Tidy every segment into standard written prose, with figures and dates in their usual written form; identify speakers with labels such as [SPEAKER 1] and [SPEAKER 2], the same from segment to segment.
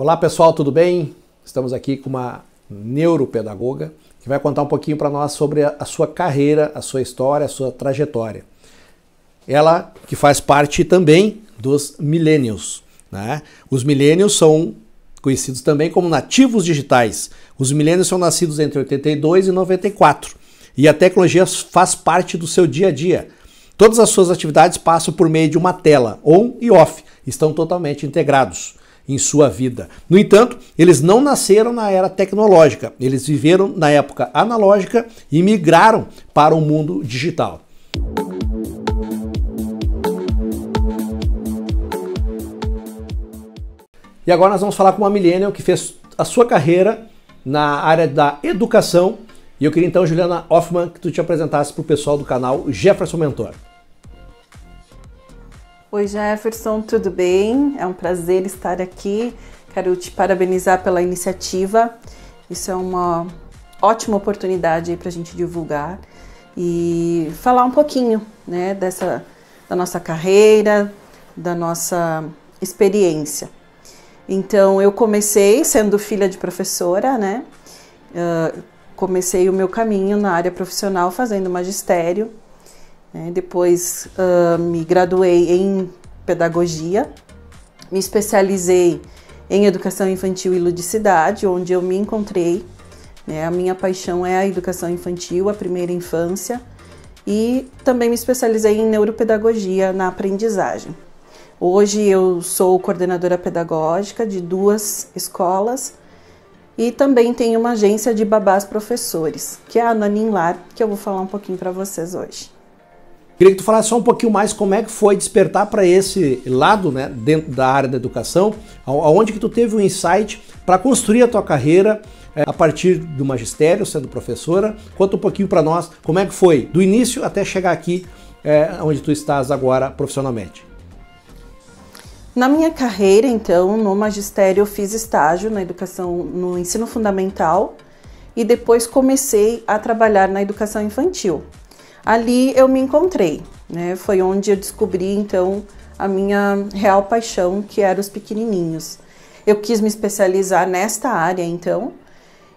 [SPEAKER 1] Olá pessoal, tudo bem? Estamos aqui com uma neuropedagoga que vai contar um pouquinho para nós sobre a sua carreira, a sua história, a sua trajetória. Ela que faz parte também dos millennials, né? Os millennials são conhecidos também como nativos digitais. Os millennials são nascidos entre 82 e 94 e a tecnologia faz parte do seu dia a dia. Todas as suas atividades passam por meio de uma tela, on e off, estão totalmente integrados em sua vida. No entanto, eles não nasceram na era tecnológica, eles viveram na época analógica e migraram para o mundo digital. E agora nós vamos falar com uma millennial que fez a sua carreira na área da educação. E eu queria então, Juliana Hoffman, que tu te apresentasse para o pessoal do canal Jefferson Mentor.
[SPEAKER 2] Oi Jefferson, tudo bem? É um prazer estar aqui. Quero te parabenizar pela iniciativa. Isso é uma ótima oportunidade para a gente divulgar e falar um pouquinho, né, da nossa carreira, da nossa experiência. Então, eu comecei sendo filha de professora, né? Comecei o meu caminho na área profissional fazendo magistério. Depois me graduei em pedagogia, me especializei em educação infantil e ludicidade, onde eu me encontrei. A minha paixão é a educação infantil, a primeira infância, e também me especializei em neuropedagogia na aprendizagem. Hoje eu sou coordenadora pedagógica de 2 escolas e também tenho uma agência de babás professores, que é a Nanin Lar, que eu vou falar um pouquinho para vocês hoje.
[SPEAKER 1] Queria que tu falasse só um pouquinho mais como é que foi despertar para esse lado, né, dentro da área da educação, aonde que tu teve um insight para construir a tua carreira a partir do magistério, sendo professora. Conta um pouquinho para nós como é que foi do início até chegar aqui onde tu estás agora profissionalmente.
[SPEAKER 2] Na minha carreira, então, no magistério eu fiz estágio na educação, no ensino fundamental e depois comecei a trabalhar na educação infantil. Ali eu me encontrei, né? Foi onde eu descobri, então, a minha real paixão, que era os pequenininhos. Eu quis me especializar nesta área, então,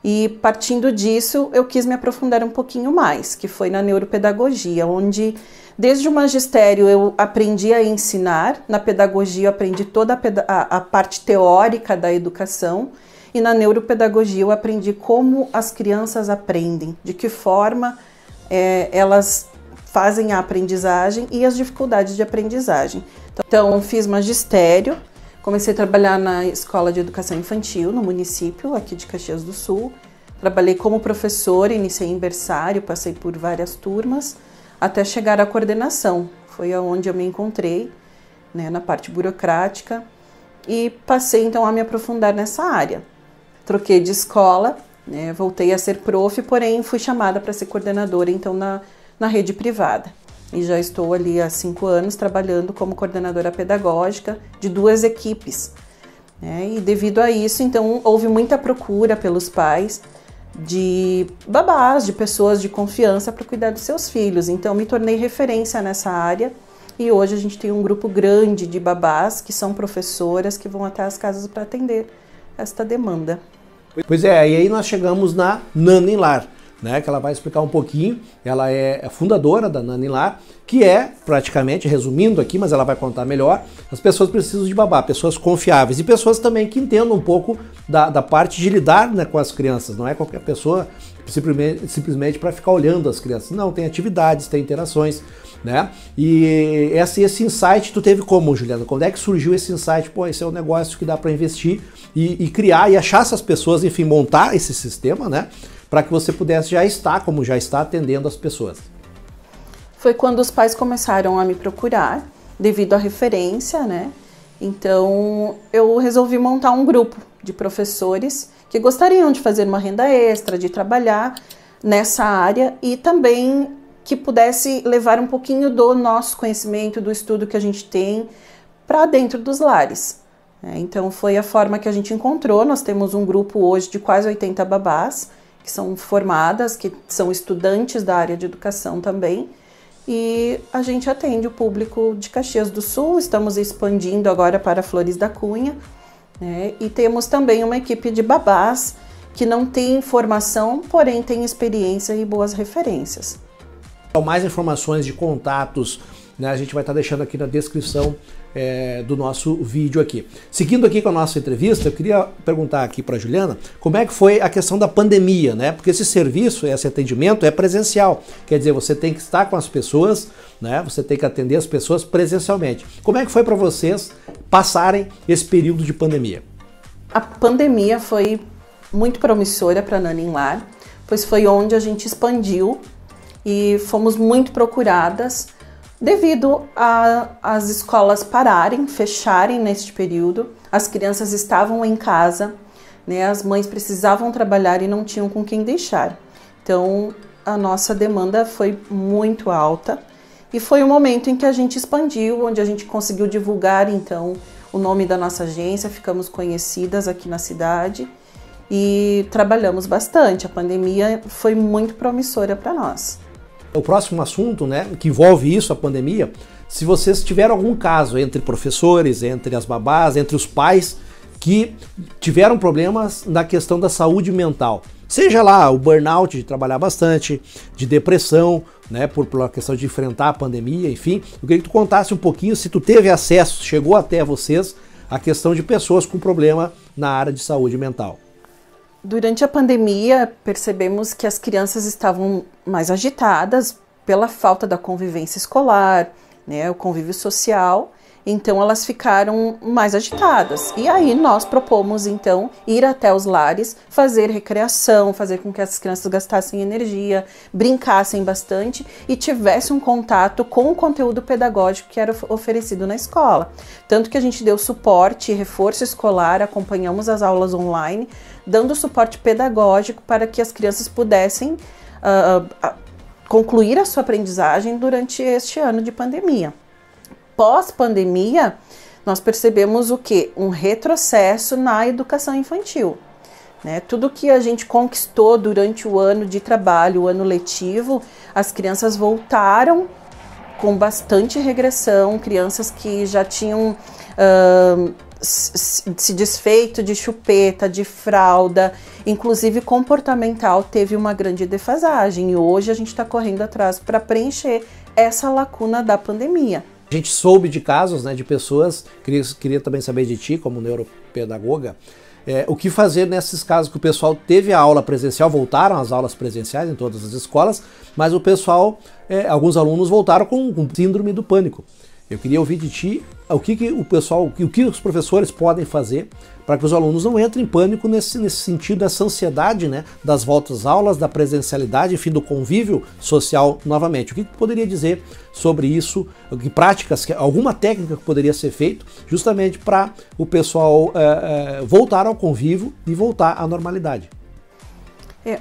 [SPEAKER 2] e partindo disso, eu quis me aprofundar um pouquinho mais, que foi na neuropedagogia, onde, desde o magistério, eu aprendi a ensinar, na pedagogia eu aprendi toda a parte teórica da educação, e na neuropedagogia eu aprendi como as crianças aprendem, de que forma elas fazem a aprendizagem e as dificuldades de aprendizagem. Então, fiz magistério, comecei a trabalhar na Escola de Educação Infantil, no município aqui de Caxias do Sul. Trabalhei como professora, iniciei em berçário, passei por várias turmas, até chegar à coordenação. Foi onde eu me encontrei, né, na parte burocrática, e passei então a me aprofundar nessa área. Troquei de escola, né, voltei a ser prof, porém fui chamada para ser coordenadora então na rede privada. E já estou ali há 5 anos trabalhando como coordenadora pedagógica de 2 equipes. E devido a isso, então, houve muita procura pelos pais de babás, de pessoas de confiança para cuidar dos seus filhos. Então, me tornei referência nessa área e hoje a gente tem um grupo grande de babás que são professoras que vão até as casas para atender esta demanda.
[SPEAKER 1] Pois é, e aí nós chegamos na Nanin Lar, né, que ela vai explicar um pouquinho. Ela é a fundadora da Nanin Lar, que é, praticamente, resumindo aqui, mas ela vai contar melhor, as pessoas precisam de babá, pessoas confiáveis e pessoas também que entendam um pouco da parte de lidar, né, com as crianças. Não é qualquer pessoa simplesmente para ficar olhando as crianças. Não, tem atividades, tem interações, né? E esse insight tu teve como, Juliana? Quando é que surgiu esse insight? Pô, esse é um negócio que dá para investir e criar e achar essas pessoas, enfim, montar esse sistema, né? Para que você pudesse já estar, como já está, atendendo as pessoas.
[SPEAKER 2] Foi quando os pais começaram a me procurar, devido à referência, né? Então, eu resolvi montar um grupo de professores que gostariam de fazer uma renda extra, de trabalhar nessa área e também que pudesse levar um pouquinho do nosso conhecimento, do estudo que a gente tem para dentro dos lares. Então, foi a forma que a gente encontrou. Nós temos um grupo hoje de quase 80 babás, que são formadas, que são estudantes da área de educação também, e a gente atende o público de Caxias do Sul. Estamos expandindo agora para Flores da Cunha né? E temos também uma equipe de babás que não tem formação, porém tem experiência e boas referências.
[SPEAKER 1] Mais informações de contatos, né, a gente vai estar deixando aqui na descrição do nosso vídeo aqui. Seguindo aqui com a nossa entrevista, eu queria perguntar aqui para a Juliana como é que foi a questão da pandemia, né? Porque esse serviço, esse atendimento é presencial, quer dizer, você tem que estar com as pessoas, né? Você tem que atender as pessoas presencialmente. Como é que foi para vocês passarem esse período de pandemia?
[SPEAKER 2] A pandemia foi muito promissora para a Nani em Lar, pois foi onde a gente expandiu e fomos muito procuradas devido às escolas pararem, fecharem neste período. As crianças estavam em casa, né? As mães precisavam trabalhar e não tinham com quem deixar. Então a nossa demanda foi muito alta e foi o momento em que a gente expandiu, onde a gente conseguiu divulgar então o nome da nossa agência, ficamos conhecidas aqui na cidade e trabalhamos bastante. A pandemia foi muito promissora para nós.
[SPEAKER 1] O próximo assunto, né, que envolve isso, a pandemia, se vocês tiveram algum caso entre professores, entre as babás, entre os pais que tiveram problemas na questão da saúde mental. Seja lá o burnout de trabalhar bastante, de depressão, né, por uma questão de enfrentar a pandemia, enfim. Eu queria que tu contasse um pouquinho se tu teve acesso, chegou até vocês, a questão de pessoas com problema na área de saúde mental.
[SPEAKER 2] Durante a pandemia, percebemos que as crianças estavam mais agitadas pela falta da convivência escolar, né, o convívio social, então elas ficaram mais agitadas. E aí nós propomos, então, ir até os lares, fazer recreação, fazer com que as crianças gastassem energia, brincassem bastante e tivessem um contato com o conteúdo pedagógico que era oferecido na escola. Tanto que a gente deu suporte e reforço escolar, acompanhamos as aulas online, dando suporte pedagógico para que as crianças pudessem concluir a sua aprendizagem durante este ano de pandemia. Pós-pandemia, nós percebemos o quê? Um retrocesso na educação infantil, né? Tudo que a gente conquistou durante o ano de trabalho, o ano letivo, as crianças voltaram com bastante regressão, crianças que já tinham se desfeito de chupeta, de fralda, inclusive comportamental, teve uma grande defasagem e hoje a gente está correndo atrás para preencher essa lacuna da pandemia.
[SPEAKER 1] A gente soube de casos, né, de pessoas, queria também saber de ti, como neuropedagoga, o que fazer nesses casos que o pessoal teve a aula presencial, voltaram às aulas presenciais em todas as escolas, mas o pessoal, alguns alunos voltaram com síndrome do pânico. Eu queria ouvir de ti o que os professores podem fazer para que os alunos não entrem em pânico nesse sentido, dessa ansiedade, né, das voltas às aulas, da presencialidade, enfim, do convívio social novamente. O que tu poderia dizer sobre isso? Que práticas, alguma técnica que poderia ser feita justamente para o pessoal voltar ao convívio e voltar à normalidade?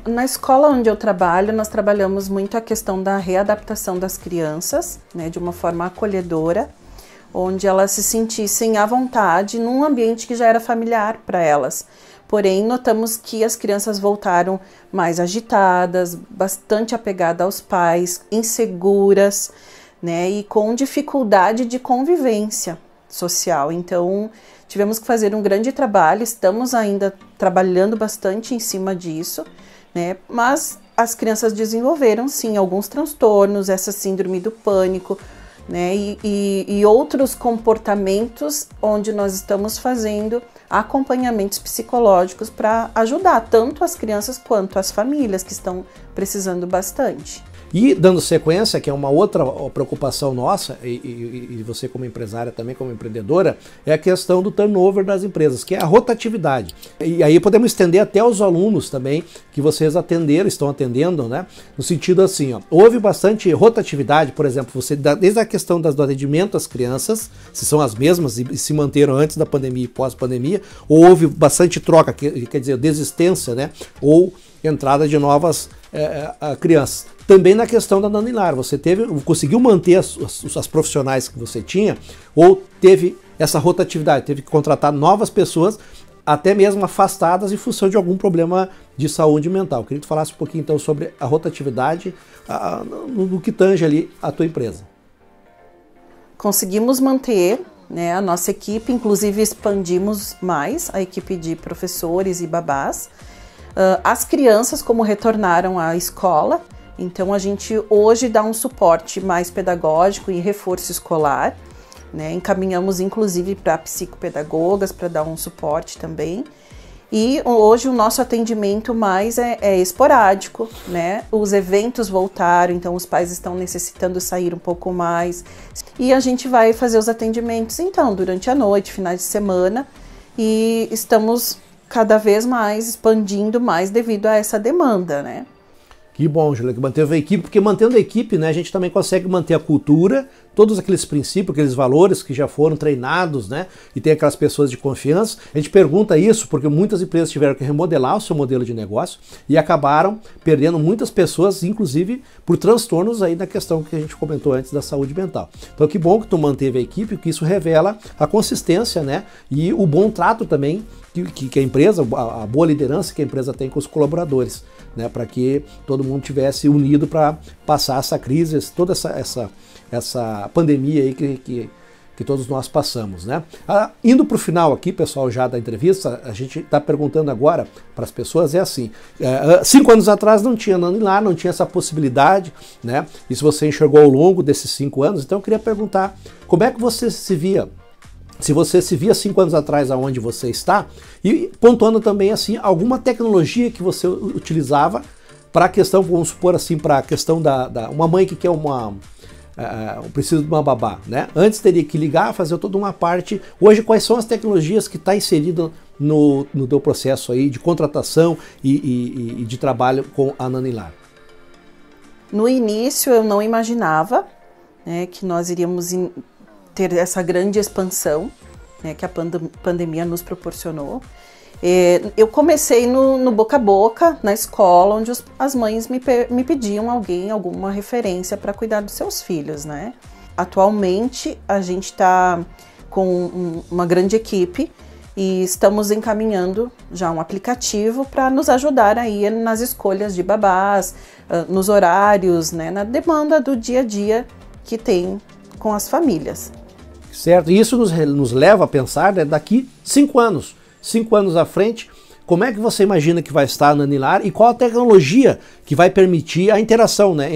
[SPEAKER 2] Na escola onde eu trabalho, nós trabalhamos muito a questão da readaptação das crianças, né, de uma forma acolhedora, onde elas se sentissem à vontade num ambiente que já era familiar para elas. Porém, notamos que as crianças voltaram mais agitadas, bastante apegadas aos pais, inseguras, né, e com dificuldade de convivência social. Então, tivemos que fazer um grande trabalho, estamos ainda trabalhando bastante em cima disso, né? Mas as crianças desenvolveram sim alguns transtornos, essa síndrome do pânico, né? E outros comportamentos onde nós estamos fazendo acompanhamentos psicológicos para ajudar tanto as crianças quanto as famílias que estão precisando bastante.
[SPEAKER 1] E dando sequência, que é uma outra preocupação nossa, e você como empresária também, como empreendedora, é a questão do turnover das empresas, que é a rotatividade. E aí podemos estender até os alunos também, que vocês atenderam, estão atendendo, né? No sentido assim, ó, houve bastante rotatividade, por exemplo, desde a questão do atendimento às crianças, se são as mesmas e se manteram antes da pandemia e pós-pandemia, ou houve bastante troca, quer dizer, desistência, né? Ou entrada de novas crianças. Também na questão da Nani em Lar, você conseguiu manter as profissionais que você tinha ou teve essa rotatividade, teve que contratar novas pessoas, até mesmo afastadas em função de algum problema de saúde mental. Queria que tu falasse um pouquinho então sobre a rotatividade no que tange ali a tua empresa.
[SPEAKER 2] Conseguimos manter né, a nossa equipe, inclusive expandimos mais a equipe de professores e babás. As crianças, como retornaram à escola, então a gente hoje dá um suporte mais pedagógico e reforço escolar, né, encaminhamos inclusive para psicopedagogas para dar um suporte também. E hoje o nosso atendimento mais é esporádico, né? Os eventos voltaram, então os pais estão necessitando sair um pouco mais. E a gente vai fazer os atendimentos, então, durante a noite, finais de semana. E estamos cada vez mais expandindo mais devido a essa demanda, né?
[SPEAKER 1] Que bom, Julia, que manteve a equipe, porque mantendo a equipe, né, a gente também consegue manter a cultura, todos aqueles princípios, aqueles valores que já foram treinados, né, e tem aquelas pessoas de confiança. A gente pergunta isso porque muitas empresas tiveram que remodelar o seu modelo de negócio e acabaram perdendo muitas pessoas, inclusive por transtornos aí na questão que a gente comentou antes da saúde mental. Então que bom que tu manteve a equipe, que isso revela a consistência, né, e o bom trato também que a empresa, a boa liderança que a empresa tem com os colaboradores, né, para que todo mundo tivesse unido para passar essa crise, toda essa pandemia aí que todos nós passamos, né? Indo para o final aqui, pessoal, já da entrevista, a gente está perguntando agora para as pessoas, é assim, 5 anos atrás não tinha Nanilar, não tinha essa possibilidade, né? E se você enxergou ao longo desses 5 anos, então eu queria perguntar, como é que você se via? Se você se via 5 anos atrás aonde você está, e pontuando também assim, alguma tecnologia que você utilizava para a questão, vamos supor assim, para a questão uma mãe que quer precisa de uma babá, né? Antes teria que ligar, fazer toda uma parte. Hoje, quais são as tecnologias que está inserida no teu processo aí de contratação e de trabalho com a Nanilar?
[SPEAKER 2] No início eu não imaginava, né, que nós iríamos ter essa grande expansão, né, que a pandemia nos proporcionou. Eu comecei no boca a boca, na escola, onde as mães me pediam alguma referência para cuidar dos seus filhos, né? Atualmente, a gente está com uma grande equipe e estamos encaminhando já um aplicativo para nos ajudar aí nas escolhas de babás, nos horários, né, na demanda do dia a dia que tem com as famílias.
[SPEAKER 1] Certo, e isso nos leva a pensar, né, daqui 5 anos. 5 anos à frente, como é que você imagina que vai estar a Nanilar e qual a tecnologia que vai permitir a interação, né,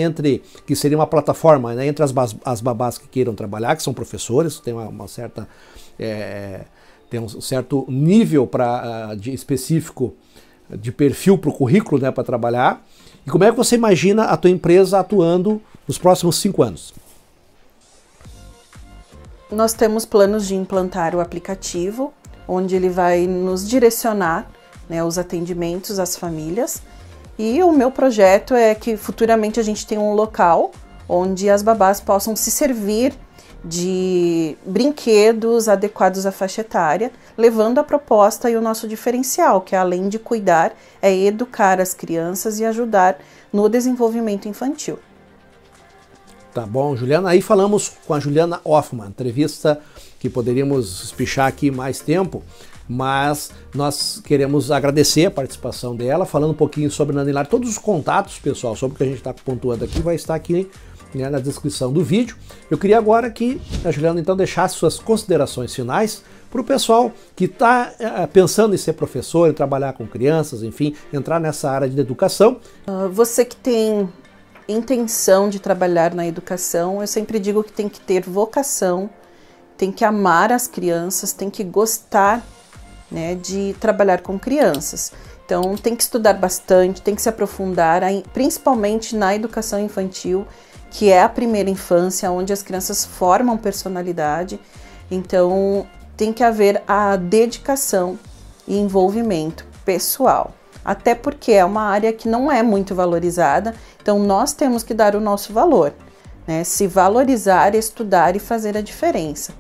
[SPEAKER 1] que seria uma plataforma, né, entre as babás que queiram trabalhar, que são professores, tem tem um certo nível específico de perfil para o currículo, né, para trabalhar. E como é que você imagina a tua empresa atuando nos próximos 5 anos?
[SPEAKER 2] Nós temos planos de implantar o aplicativo, onde ele vai nos direcionar, né, os atendimentos às famílias. E o meu projeto é que futuramente a gente tenha um local onde as babás possam se servir de brinquedos adequados à faixa etária, levando a proposta e o nosso diferencial, que além de cuidar, é educar as crianças e ajudar no desenvolvimento infantil.
[SPEAKER 1] Tá bom, Juliana. Aí falamos com a Juliana Hoffmann, entrevista que poderíamos espichar aqui mais tempo, mas nós queremos agradecer a participação dela, falando um pouquinho sobre Nanilar. Todos os contatos, pessoal, sobre o que a gente está pontuando aqui, vai estar aqui, né, na descrição do vídeo. Eu queria agora que a Juliana então deixasse suas considerações finais para o pessoal que está pensando em ser professor, em trabalhar com crianças, enfim, entrar nessa área de educação.
[SPEAKER 2] Você que tem intenção de trabalhar na educação, eu sempre digo que tem que ter vocação, tem que amar as crianças, tem que gostar, né, de trabalhar com crianças. Então tem que estudar bastante, tem que se aprofundar, principalmente na educação infantil, que é a primeira infância, onde as crianças formam personalidade. Então tem que haver a dedicação e envolvimento pessoal. Até porque é uma área que não é muito valorizada, então nós temos que dar o nosso valor, né? Se valorizar, estudar e fazer a diferença.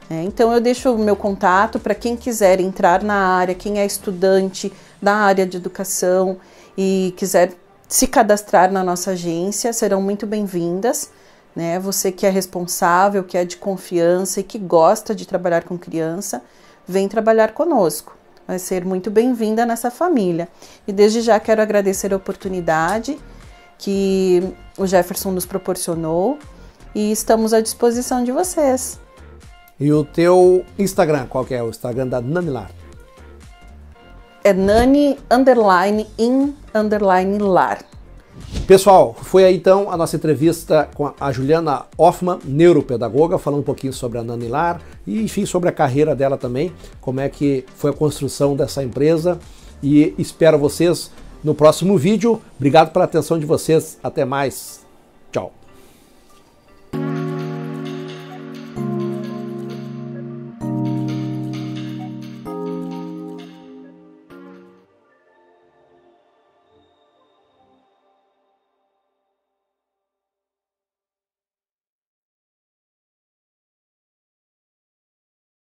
[SPEAKER 2] Então eu deixo o meu contato para quem quiser entrar na área, quem é estudante da área de educação e quiser se cadastrar na nossa agência, serão muito bem-vindas, né? Você que é responsável, que é de confiança e que gosta de trabalhar com criança, vem trabalhar conosco. Vai ser muito bem-vinda nessa família. E desde já quero agradecer a oportunidade que o Jefferson nos proporcionou e estamos à disposição de vocês.
[SPEAKER 1] E o teu Instagram, qual que é o Instagram da Nanilar?
[SPEAKER 2] É Nani_in_lar.
[SPEAKER 1] Pessoal, foi aí então a nossa entrevista com a Juliana Hoffmann, neuropedagoga, falando um pouquinho sobre a Nanilar e, enfim, sobre a carreira dela também, como é que foi a construção dessa empresa. E espero vocês no próximo vídeo. Obrigado pela atenção de vocês. Até mais.